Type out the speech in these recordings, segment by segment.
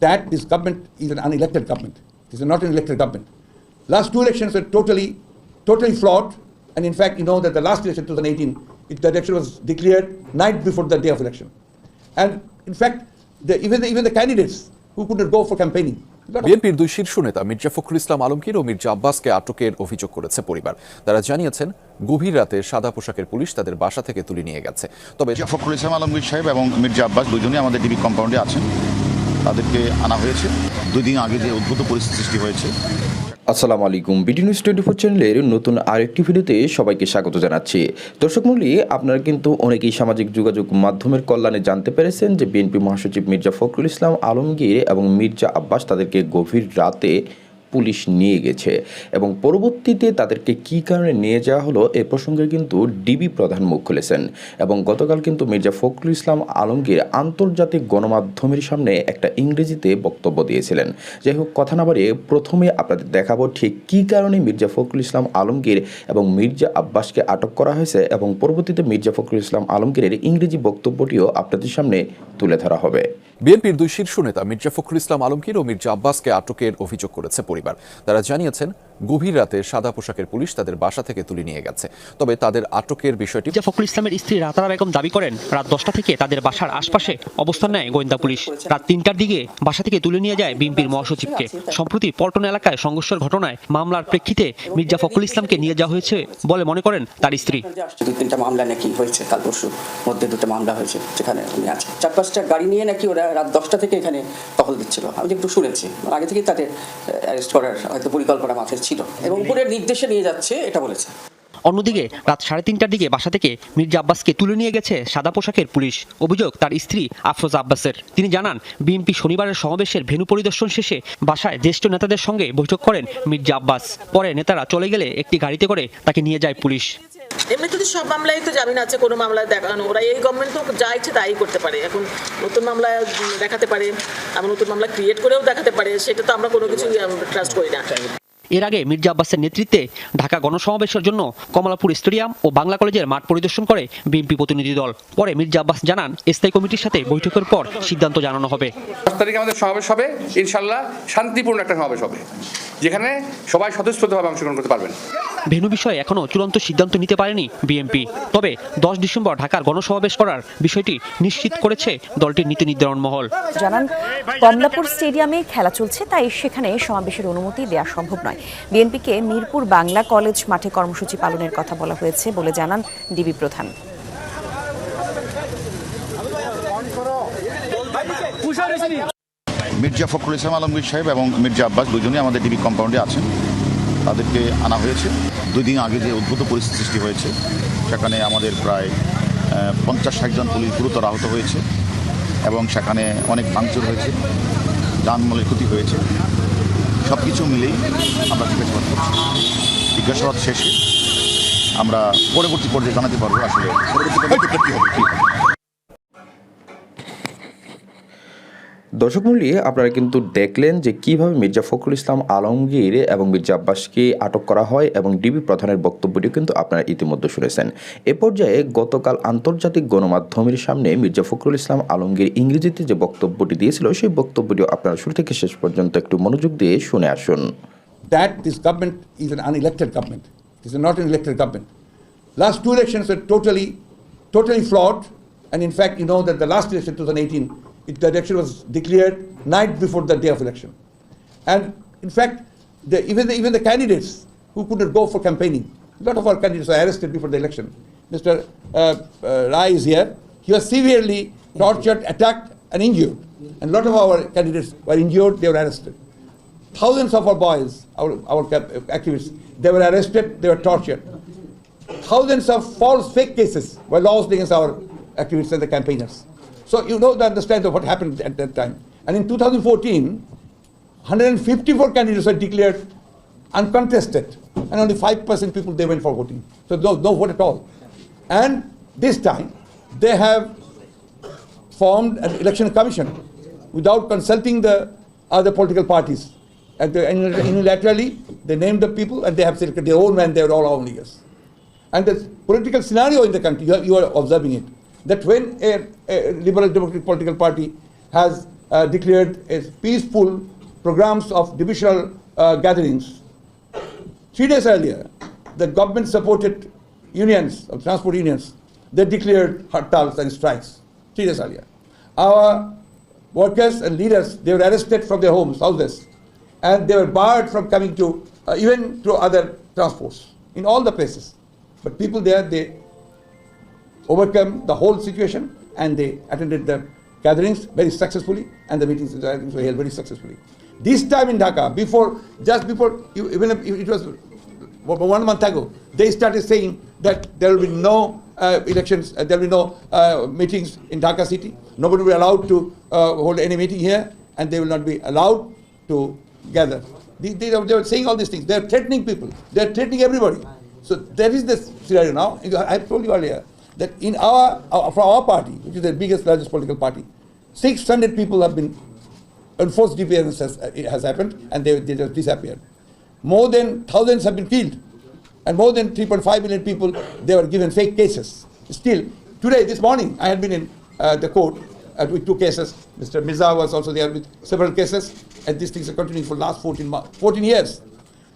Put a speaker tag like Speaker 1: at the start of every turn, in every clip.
Speaker 1: that this government is an unelected government. It is not an elected government. Last two elections were totally flawed, and in fact, you know that the last election, 2018, the election was declared night before the day of election. And in fact, even the candidates who couldn't go for campaigning.
Speaker 2: বিএনপির দুই শীর্ষ নেতা মির্জা ফখরুল ইসলাম আলমগীর ও মির্জা আব্বাসকে আটকের অভিযোগ করেছে পরিবার। তারা জানিয়েছেন গভীর রাতে সাদা পোশাকের পুলিশ তাদের বাসা থেকে তুলে নিয়ে গেছে। তবে
Speaker 3: মির্জা ফখরুল ইসলাম আলমগীর সাহেব এবং মির্জা আব্বাস দুজনেই আমাদের ডিবি কম্পাউন্ডে আছেন। তাদেরকে আনা হয়েছে। দুই দিন আগে যে উদ্ভূত পরিস্থিতি সৃষ্টি হয়েছে।
Speaker 4: আসসালামু আলাইকুম, বিডি নিউজ 24 চ্যানেলের নতুন আরেকটি ভিডিওতে সবাইকে স্বাগত জানাচ্ছি। দর্শক মণ্ডলী, আপনারা কিন্তু অনেকেই সামাজিক যোগাযোগ মাধ্যমের কল্যাণে জানতে পেরেছেন যে বিএনপি মহাসচিব মির্জা ফখরুল ইসলাম আলমগীর এবং মির্জা আব্বাস তাদেরকে গভীর রাতে পুলিশ নিয়ে গেছে এবং পরবর্তীতে তাদেরকে কী কারণে নিয়ে যাওয়া হলো এ প্রসঙ্গে কিন্তু ডিবি প্রধান মুখ খুলেছেন এবং গতকাল কিন্তু মির্জা ফখরুল ইসলাম আলমগীর আন্তর্জাতিক গণমাধ্যমের সামনে একটা ইংরেজিতে বক্তব্য দিয়েছিলেন। যাই হোক, কথা না বাড়িয়ে প্রথমে আপনাদের দেখাবো ঠিক কী কারণে মির্জা ফখরুল ইসলাম আলমগীর এবং মির্জা আব্বাসকে আটক করা হয়েছে এবং পরবর্তীতে মির্জা ফখরুল ইসলাম আলমগীরের ইংরেজি বক্তব্যটিও আপনাদের সামনে তুলে ধরা হবে।
Speaker 2: বিএনপির দুই শীর্ষ নেতা মির্জা ফখরুল ইসলাম আলমগীর ও মির্জা আব্বাসকে আটকের অভিযোগ করেছে পরিবার। তারা জানিয়েছেন গভীর রাতে সাদা পোশাকের পুলিশ তাদের বাসা থেকে তুলে নিয়ে গেছে। তবে তাদের আটকের বিষয়টি
Speaker 5: মির্জা ফখরুল ইসলামের স্ত্রী রাতারা বেগম দাবি করেন রাত 10টা থেকে তাদের বাসার আশপাশে অবস্থান নেয় গোয়েন্দা পুলিশ। রাত 3টার দিকে বাসা থেকে তুলে নিয়ে যায় বিএনপির মহাসচিবকে। সম্প্রতি পল্টন এলাকায় সংঘর্ষের ঘটনায় মামলার প্রেক্ষিতে মির্জা ফখরুল ইসলামকে নিয়ে যাওয়া হয়েছে বলে মনে করেন তার স্ত্রী।
Speaker 6: 2-3টা মামলা নাকি হয়েছে, কাল পরশুর মধ্যে 2টা মামলা হয়েছে যেখানে উনি আছে। 4-5টা গাড়ি নিয়ে নাকি ওরা রাত 10টা থেকে এখানে টহল দিচ্ছিল। আমি একটু শুনেছি আগে থেকে তাদের অ্যারেস্ট করার হয়তো পরিকল্পনা মাথায় ছিল এবং উপরের নির্দেশে নিয়ে যাচ্ছে এটা বলেছে।
Speaker 5: অন্যদিকে রাত 3:30টার দিকে বাসা থেকে মির্জা আব্বাসকে তুলে নিয়ে গেছে সাদা পোশাকের পুলিশ। অভিযোগ তার স্ত্রী আফরোজা আব্বাসের। তিনি জানান বিএনপি শনিবারের সমাবেশের ভেন্যু পরিদর্শন শেষে বাসায় জ্যেষ্ঠ নেতাদের সঙ্গে বৈঠক করেন মির্জা আব্বাস। পরে নেতারা চলে গেলে একটি গাড়িতে করে তাকে নিয়ে যায় পুলিশ।
Speaker 7: এমনি তো সব মামলায় তো জামিন আছে, কোনো মামলায় দেখানো ওরা এই গভর্নমেন্ট তো যা ইচ্ছে তাই করতে পারে। এখন নতুন মামলায় দেখাতে পারে, আবার নতুন মামলা ক্রিয়েট করেও দেখাতে পারে, সেটা তো আমরা কোনো কিছু ট্রাস্ট করি না।
Speaker 5: এর আগে মির্জা আব্বাসের নেতৃত্বে ঢাকা গণসমাবেশের জন্য কমলাপুর স্টেডিয়াম ও বাংলা কলেজের মাঠ পরিদর্শন করে বিএনপি প্রতিনিধি দল। পরে মির্জা আব্বাস জানান স্থায়ী কমিটির সাথে বৈঠকের পর সিদ্ধান্ত জানানো হবে।
Speaker 8: 10 তারিখে আমাদের সমাবেশ হবে, ইনশাল্লাহ শান্তিপূর্ণ একটা সমাবেশ হবে যেখানে সবাই স্বতঃস্ফূর্তভাবে অংশগ্রহণ করতে পারবেন।
Speaker 5: ভেন্যু বিষয়ে এখনও চূড়ান্ত সিদ্ধান্ত নিতে পারেনি বিএনপি। তবে 10 ডিসেম্বর ঢাকার গণসমাবেশ করার বিষয়টি নিশ্চিত করেছে দলটির নীতি নির্ধারণ মহল।
Speaker 9: জানান কমলাপুর স্টেডিয়ামে খেলা চলছে, তাই সেখানে সমাবেশের অনুমতি দেওয়া সম্ভব নয়। বিএনপিকে মিরপুর বাংলা কলেজ মাঠে কর্মসূচি পালনের কথা বলা হয়েছে বলে জানান ডিবি প্রধান।
Speaker 3: মির্জা ফখরুল ইসলাম আলমগীর সাহেব এবং মির্জা আব্বাস দুজনেই আমাদের ডিবি কম্পাউন্ডে আছেন। তাদেরকে আনা হয়েছে। 2 দিন আগে যে উদ্ভূত পরিস্থিতি সৃষ্টি হয়েছে সেখানে আমাদের প্রায় 50-60 জন পুলিশ গুরুতর আহত হয়েছে এবং সেখানে অনেক ভাঙচুর হয়েছে, যানমালের ক্ষতি হয়েছে। সব কিছু মিলেই আমরা জিজ্ঞাসাবাদ করছি। জিজ্ঞাসাবাদ শেষে আমরা পরবর্তী পর্যায়ে জানাতে পারবো আসলে পরবর্তী পদক্ষেপ কী হবে।
Speaker 4: দর্শক মণ্ডলী, আপনারা কিন্তু দেখলেন যে কিভাবে মির্জা ফখরুল ইসলাম আলমগীর এবং মির্জা আব্বাসকে আটক করা হয় এবং ডিবি প্রধানের বক্তব্যটিও কিন্তু আপনারা ইতিমধ্যে শুনেছেন। এ পর্যায়ে গতকাল আন্তর্জাতিক গণমাধ্যমের সামনে মির্জা ফখরুল ইসলাম আলমগীর ইংরেজিতে যে বক্তব্যটি দিয়েছিল সেই বক্তব্যটিও আপনারা শুরু থেকে শেষ পর্যন্ত একটু মনোযোগ দিয়ে শুনে আসুন।
Speaker 1: That this government is an unelected government. It is not an elected government. Last two elections were totally flawed, and in fact, you know that the last election, 2018, the election was declared night before the day of election. And in fact, even the candidates who couldn't go for campaigning, a lot of our candidates were arrested before the election. Mr. Rai is here. He was severely tortured, attacked, and injured. And a lot of our candidates were injured, they were arrested. Thousands of our boys, our activists, they were arrested, they were tortured. Thousands of false fake cases were lodged against our activists and the campaigners. So you know the understand of what happened at that time. And in 2014, 154 candidates were declared uncontested, and only 5% people they went for voting. So no vote at all. And this time, they have formed an election commission without consulting the other political parties. And unilaterally, they named the people and they have selected their own men, they are all our leaders. And the political scenario in the country, you are observing it, that when a liberal democratic political party has declared as peaceful programs of divisional gatherings. 3 days earlier, the government-supported unions, of transport unions, they declared hartals and strikes 3 days earlier. Our workers and leaders, they were arrested from their homes, houses, and they were barred from coming to, even to other transports, in all the places. But people there, they overcome the whole situation and they attended the gatherings very successfully, and the meetings were held very successfully. This time in Dhaka, just before, even if it was 1 month ago, they started saying that there will be no elections, there will be no meetings in Dhaka city. Nobody will be allowed to hold any meeting here, and they will not be allowed to gather. They were saying all these things. They are threatening people. They are threatening everybody. So that is the scenario now. I told you earlier that in from our party, which is the biggest, largest political party, 600 people have been enforced disappearance has happened, and they just disappeared. More than thousands have been killed, and more than 3.5 million people, they were given fake cases. Still, today, this morning, I had been in the court with 2 cases. Mr. Mirza was also there with several cases, and these things are continuing for the last 14 years.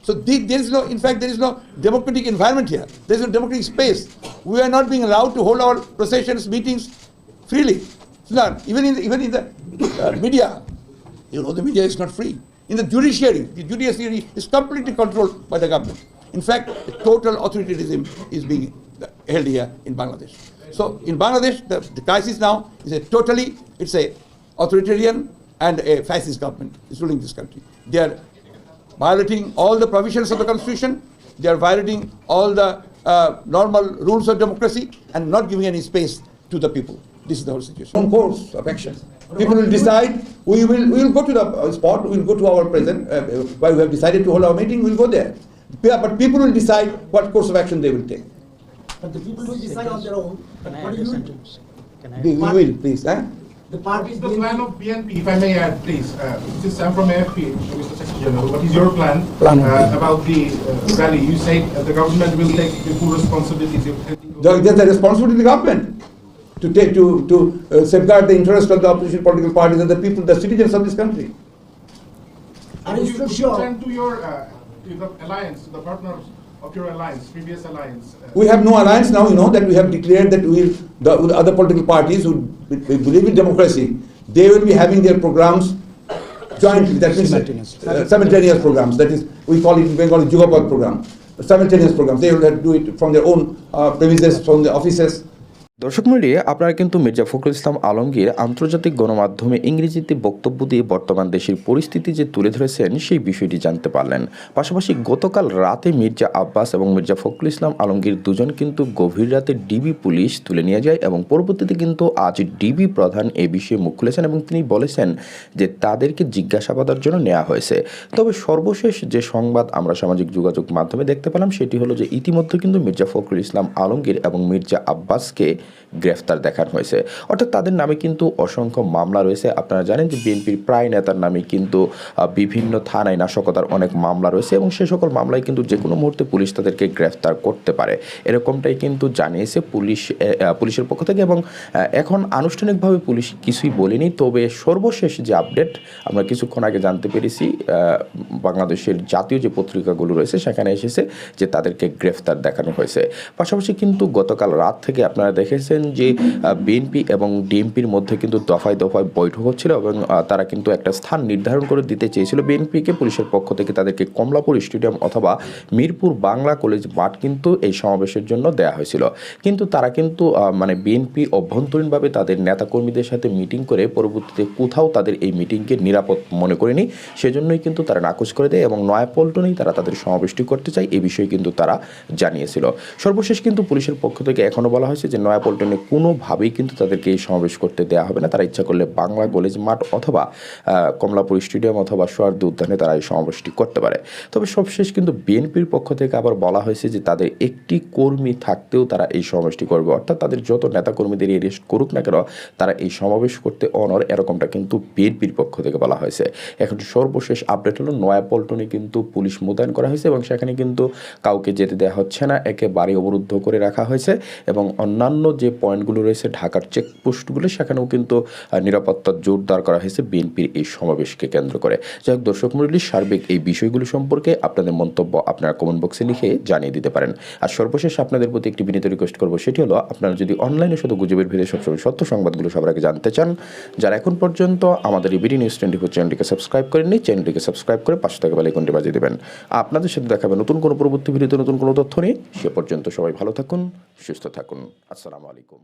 Speaker 1: So there is no, in fact, there is no democratic environment here. There is no democratic space. We are not being allowed to hold our processions, meetings freely. It's not. Even in the media, the media is not free. In the judiciary is completely controlled by the government. In fact, the total authoritarianism is being held here in Bangladesh. So in Bangladesh, the crisis now is it's a authoritarian and a fascist government is ruling this country. They are violating all the provisions of the constitution. They are violating all the normal rules of democracy and not giving any space to the people. This is the whole situation. On course of action. People will decide. We will go to the spot. We will go to our present. Where we have decided to hold our meeting, we will go there. But people will decide what course of action they will take.
Speaker 10: But the people will decide on their own. But what do you?
Speaker 1: We will, please.
Speaker 10: The party.
Speaker 11: The plan of BNP, if I may add, please. Since I'm from AFP, Mr. Secretary General, what is your plan about the rally? You say the government will take the full responsibilities.
Speaker 1: There's a responsibility of the government to take to safeguard the interest of the opposition political parties and the people, the citizens of this country.
Speaker 10: Are you still sure?
Speaker 11: To your to the alliance, to the partners of your alliance, previous alliance.
Speaker 1: We have no alliance now. You know that we have declared that the other political parties who believe in democracy, they will be having their programs jointly. That means simultaneous programs. That is, we call it in Bengali Jugapad program. Simultaneous programs. They will have to do it from their own premises, from the offices.
Speaker 4: দর্শক মণ্ডলী, আপনারা কিন্তু মির্জা ফখরুল ইসলাম আলমগীর আন্তর্জাতিক গণমাধ্যমে ইংরেজিতে বক্তব্য দিয়ে বর্তমান দেশের পরিস্থিতি যে তুলে ধরেছেন সেই বিষয়টি জানতে পারলেন। পাশাপাশি গতকাল রাতে মির্জা আব্বাস এবং মির্জা ফখরুল ইসলাম আলমগীর দুজন কিন্তু গভীর রাতে ডিবি পুলিশ তুলে নিয়ে যায় এবং পরবর্তীতে কিন্তু আজ ডিবি প্রধান এ বিষয়ে মুখ খুলেছেন এবং তিনি বলেছেন যে তাদেরকে জিজ্ঞাসাবাদের জন্য নেওয়া হয়েছে। তবে সর্বশেষ যে সংবাদ আমরা সামাজিক যোগাযোগ মাধ্যমে দেখতে পেলাম সেটি হলো যে ইতিমধ্যে কিন্তু মির্জা ফখরুল ইসলাম আলমগীর এবং মির্জা আব্বাসকে গ্রেফতার দেখানো হয়েছে। অর্থাৎ তাদের নামে কিন্তু অসংখ্য মামলা রয়েছে। আপনারা জানেন যে বিএনপির প্রায় নেতার নামে কিন্তু বিভিন্ন থানায় নাশকতার অনেক মামলা রয়েছে এবং সে সকল মামলায় কিন্তু যে কোনো মুহূর্তে পুলিশ তাদেরকে গ্রেফতার করতে পারে, এরকমটাই কিন্তু জানিয়েছে পুলিশের পক্ষ থেকে। এবং এখন আনুষ্ঠানিকভাবে পুলিশ কিছুই বলেনি, তবে সর্বশেষ যে আপডেট আমরা কিছুক্ষণ আগে জানতে পেরেছি, বাংলাদেশের জাতীয় যে পত্রিকাগুলো রয়েছে সেখানে এসেছে যে তাদেরকে গ্রেফতার দেখানো হয়েছে। পাশাপাশি কিন্তু গতকাল রাত থেকে আপনারা দেখেছেন যে বিএনপি এবং ডিএমপির মধ্যে কিন্তু দফায় দফায় বৈঠক হচ্ছিল এবং তারা কিন্তু একটা স্থান নির্ধারণ করে দিতে চেয়েছিল বিএনপিকে। পুলিশের পক্ষ থেকে তাদেরকে কমলাপুর স্টেডিয়াম অথবা মিরপুর বাংলা কলেজ মাঠ কিন্তু এই সমাবেশের জন্য দেওয়া হয়েছিল, কিন্তু তারা কিন্তু বিএনপি অভ্যন্তরীণভাবে তাদের নেতাকর্মীদের সাথে মিটিং করে পরবর্তীতে কোথাও তাদের এই মিটিংকে নিরাপদ মনে করেনি, সেজন্যই কিন্তু তারা নাকচ করে দেয় এবং নয়াপল্টনেই তারা তাদের সমাবেশটি করতে চায় এই বিষয়ে কিন্তু তারা জানিয়েছিল। সর্বশেষ কিন্তু পুলিশের পক্ষ থেকে এখনও বলা হয়েছে যে নয়াপল্টনে কোনোভাবেই কিন্তু তাদেরকে এই সমাবেশ করতে দেওয়া হবে না। তারা ইচ্ছা করলে বাংলা কলেজ মাঠ অথবা কমলাপুর স্টেডিয়াম অথবা সোহরাওয়ার্দী উদ্যানে তারা এই সমাবেশটি করতে পারে। তবে সবশেষ কিন্তু বিএনপির পক্ষ থেকে আবার বলা হয়েছে যে তাদের একটি কর্মী থাকতেও তারা এই সমাবেশটি করবে, অর্থাৎ তাদের যত নেতাকর্মীদের অ্যারেস্ট করুক না কেন তারা এই সমাবেশ করতে অনর, এরকমটা কিন্তু বিএনপির পক্ষ থেকে বলা হয়েছে। এখন সর্বশেষ আপডেট হলো নয়াপল্টনে কিন্তু পুলিশ মোতায়েন করা হয়েছে এবং সেখানে কিন্তু কাউকে যেতে দেওয়া হচ্ছে না, একেবারে অবরুদ্ধ করে রাখা হয়েছে এবং অন্যান্য যে পয়েন্টগুলো রয়েছে ঢাকার চেকপোস্টগুলো, সেখানেও কিন্তু নিরাপত্তা জোরদার করা হয়েছে বিএনপির এই সমাবেশকে কেন্দ্র করে। যাই হোক দর্শক মণ্ডলী, সার্বিক এই বিষয়গুলো সম্পর্কে আপনাদের মন্তব্য আপনারা কমেন্ট বক্সে লিখে জানিয়ে দিতে পারেন। আর সর্বশেষ আপনাদের প্রতি একটি বিনীত রিকোয়েস্ট করবো, সেটি হলো আপনারা যদি অনলাইনে শুধু গুজবের ভিড়ে সবসময় সত্য সংবাদগুলো সবার আগে জানতে চান, যারা এখন পর্যন্ত আমাদের এই বিডি নিউজ 24 চ্যানেলটিকে সাবস্ক্রাইব করেননি, চ্যানেলটিকে সাবস্ক্রাইব করে পাশে থাকা বেল আইকনটি বাজিয়ে দেবেন। আপনাদের সাথে দেখাবে নতুন কোনো পরবর্তী ভিডিওতে নতুন কোনো তথ্য নিয়ে। সে পর্যন্ত সবাই ভালো থাকুন, সুস্থ থাকুন। আসসালামু আলাইকুম।